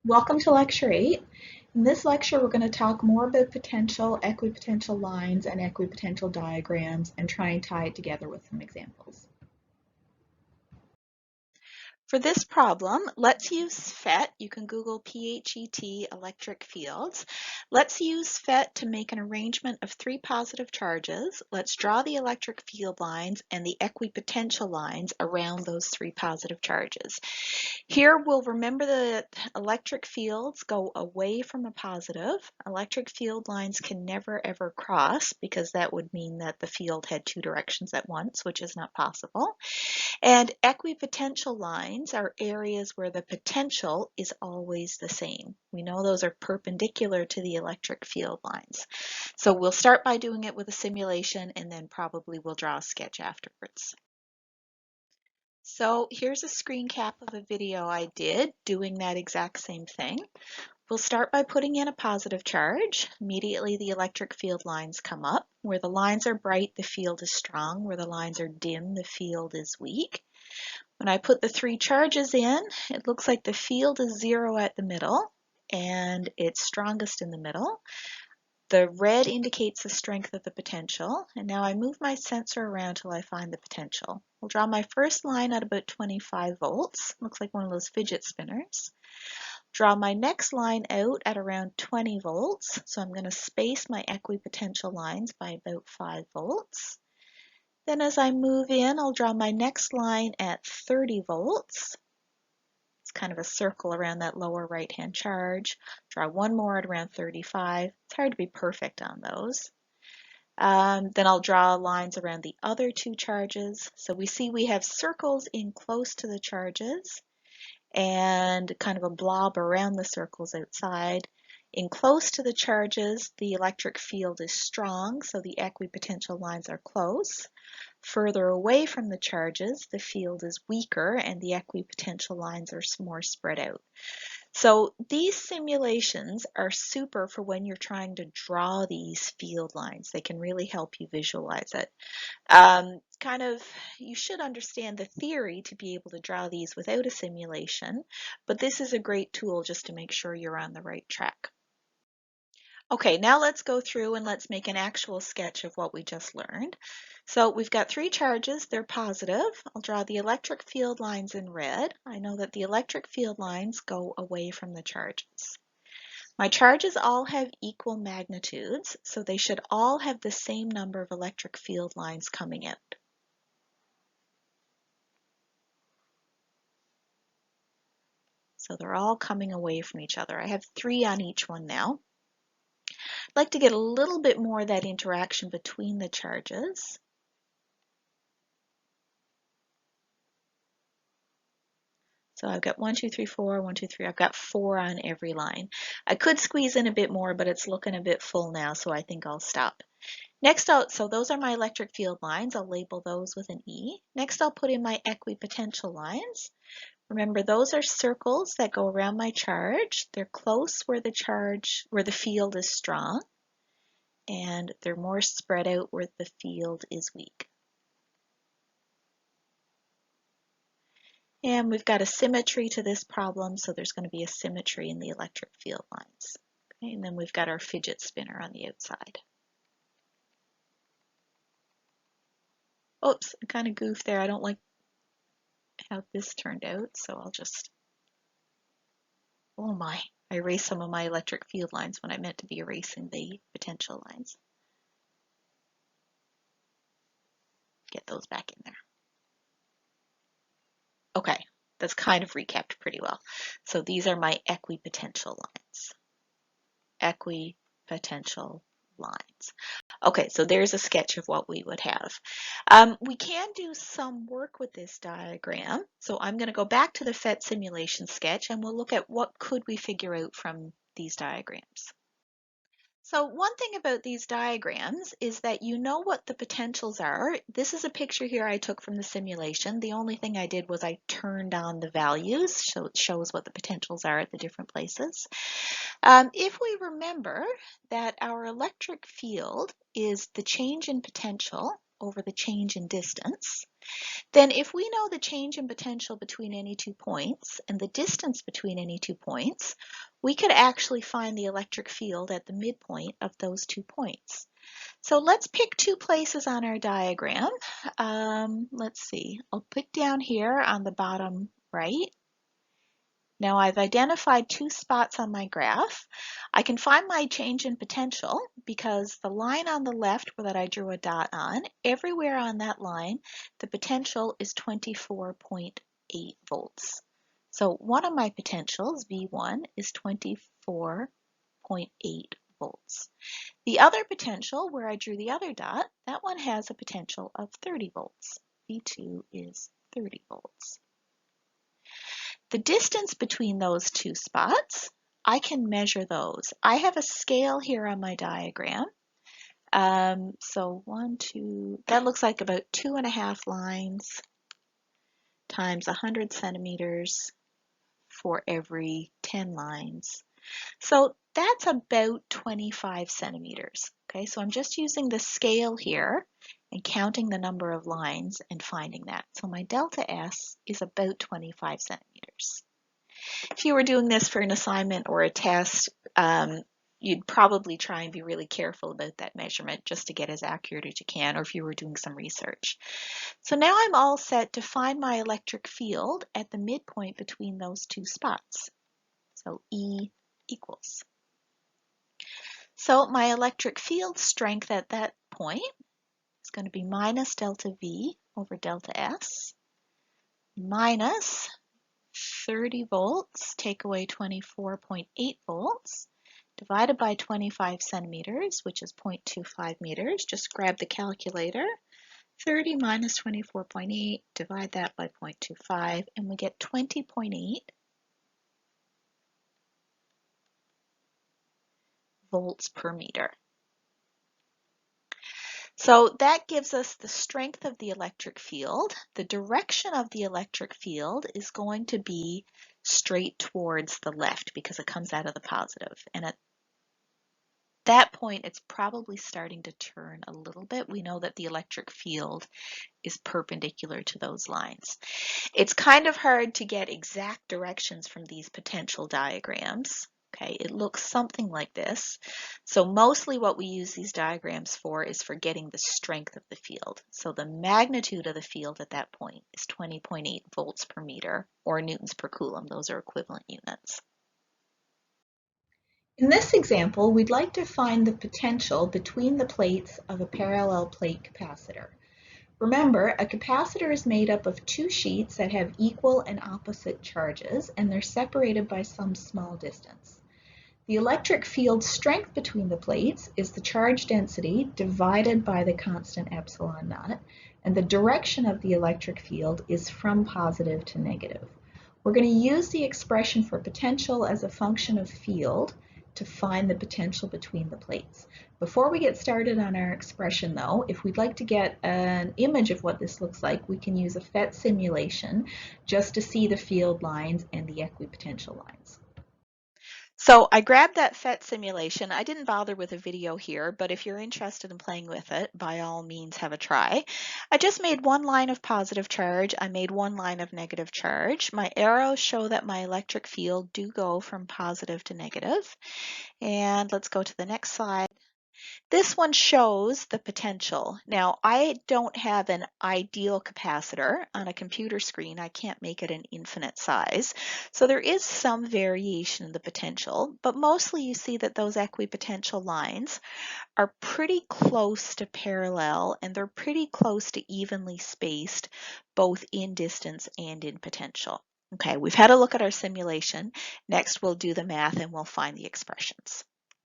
Welcome to Lecture 8. In this lecture, we're going to talk more about potential, equipotential lines, and equipotential diagrams and try and tie it together with some examples. For this problem, let's use PhET. You can Google PhET electric fields. Let's use PhET to make an arrangement of three positive charges. Let's draw the electric field lines and the equipotential lines around those three positive charges. Here we'll remember that electric fields go away from a positive. Electric field lines can never ever cross because that would mean that the field had two directions at once, which is not possible. And equipotential lines are areas where the potential is always the same. We know those are perpendicular to the electric field lines. So we'll start by doing it with a simulation and then probably we'll draw a sketch afterwards. So here's a screen cap of a video I did doing that exact same thing. We'll start by putting in a positive charge. Immediately the electric field lines come up. Where the lines are bright, the field is strong. Where the lines are dim, the field is weak. When I put the three charges in, it looks like the field is 0 at the middle and it's strongest in the middle. The red indicates the strength of the potential, and now I move my sensor around till I find the potential. I'll draw my first line at about 25 volts. Looks like one of those fidget spinners. Draw my next line out at around 20 volts, so I'm going to space my equipotential lines by about 5 volts. Then as I move in, I'll draw my next line at 30 volts. It's kind of a circle around that lower right-hand charge. Draw one more at around 35. It's hard to be perfect on those. Then I'll draw lines around the other two charges. So we see we have circles in close to the charges and kind of a blob around the circles outside. In close to the charges, the electric field is strong, so the equipotential lines are close. Further away from the charges, the field is weaker and the equipotential lines are more spread out. So these simulations are super for when you're trying to draw these field lines. They can really help you visualize it. You should understand the theory to be able to draw these without a simulation, but this is a great tool just to make sure you're on the right track. Okay, now let's go through and let's make an actual sketch of what we just learned. So we've got three charges, they're positive. I'll draw the electric field lines in red. I know that the electric field lines go away from the charges. My charges all have equal magnitudes, so they should all have the same number of electric field lines coming out. So they're all coming away from each other. I have 3 on each one now. I'd like to get a little bit more of that interaction between the charges. So I've got 1, 2, 3, 4, 1, 2, 3. I've got 4 on every line. I could squeeze in a bit more, but it's looking a bit full now, so I think I'll stop. Next, so those are my electric field lines. I'll label those with an E. Next, I'll put in my equipotential lines. Remember, those are circles that go around my charge. They're close where the field is strong, and they're more spread out where the field is weak. And we've got a symmetry to this problem, so there's going to be a symmetry in the electric field lines. Okay, and then we've got our fidget spinner on the outside. Oops, I kind of goofed there. I don't like how this turned out, so I'll just, oh my, I erased some of my electric field lines when I meant to be erasing the potential lines. Get those back in there. Okay, that's kind of recapped pretty well. So these are my equipotential lines. Equipotential lines. Okay, so there's a sketch of what we would have. We can do some work with this diagram. So I'm going to go back to the PhET simulation sketch and we'll look at what could we figure out from these diagrams. So one thing about these diagrams is that you know what the potentials are. This is a picture here I took from the simulation. The only thing I did was I turned on the values, so it shows what the potentials are at the different places. If we remember that our electric field is the change in potential over the change in distance, then if we know the change in potential between any 2 points and the distance between any 2 points, we could actually find the electric field at the midpoint of those 2 points. So let's pick 2 places on our diagram. Let's see, I'll pick down here on the bottom right. Now I've identified 2 spots on my graph. I can find my change in potential because the line on the left that I drew a dot on, everywhere on that line, the potential is 24.8 volts. So one of my potentials, V1, is 24.8 volts. The other potential, where I drew the other dot, that one has a potential of 30 volts. V2 is 30 volts. The distance between those 2 spots, I can measure those. I have a scale here on my diagram. So 1, 2, that looks like about 2.5 lines times 100 centimeters for every 10 lines. So that's about 25 centimeters. Okay, so I'm just using the scale here and counting the number of lines and finding that. So my delta S is about 25 centimeters. If you were doing this for an assignment or a test, you'd probably try and be really careful about that measurement just to get as accurate as you can, or if you were doing some research. So now I'm all set to find my electric field at the midpoint between those 2 spots. So E equals. So my electric field strength at that point is going to be minus delta V over delta S minus 30 volts, take away 24.8 volts, divided by 25 centimeters, which is 0.25 meters. Just grab the calculator. 30 minus 24.8, divide that by 0.25, and we get 20.8 volts per meter. So that gives us the strength of the electric field. The direction of the electric field is going to be straight towards the left because it comes out of the positive. And at that point, it's probably starting to turn a little bit. We know that the electric field is perpendicular to those lines. It's kind of hard to get exact directions from these potential diagrams. Okay, it looks something like this. So mostly what we use these diagrams for is for getting the strength of the field. So the magnitude of the field at that point is 20.8 volts per meter or newtons per coulomb. Those are equivalent units. In this example, we'd like to find the potential between the plates of a parallel plate capacitor. Remember, a capacitor is made up of 2 sheets that have equal and opposite charges, and they're separated by some small distance. The electric field strength between the plates is the charge density divided by the constant epsilon naught, and the direction of the electric field is from positive to negative. We're going to use the expression for potential as a function of field to find the potential between the plates. Before we get started on our expression though, if we'd like to get an image of what this looks like, we can use a PhET simulation just to see the field lines and the equipotential lines. So I grabbed that PhET simulation. I didn't bother with a video here, but if you're interested in playing with it, by all means have a try. I just made one line of positive charge. I made one line of negative charge. My arrows show that my electric field do go from positive to negative. And let's go to the next slide. This one shows the potential. Now, I don't have an ideal capacitor on a computer screen. I can't make it an infinite size. So there is some variation in the potential, but mostly you see that those equipotential lines are pretty close to parallel, and they're pretty close to evenly spaced, both in distance and in potential. Okay, we've had a look at our simulation. Next, we'll do the math and we'll find the expressions.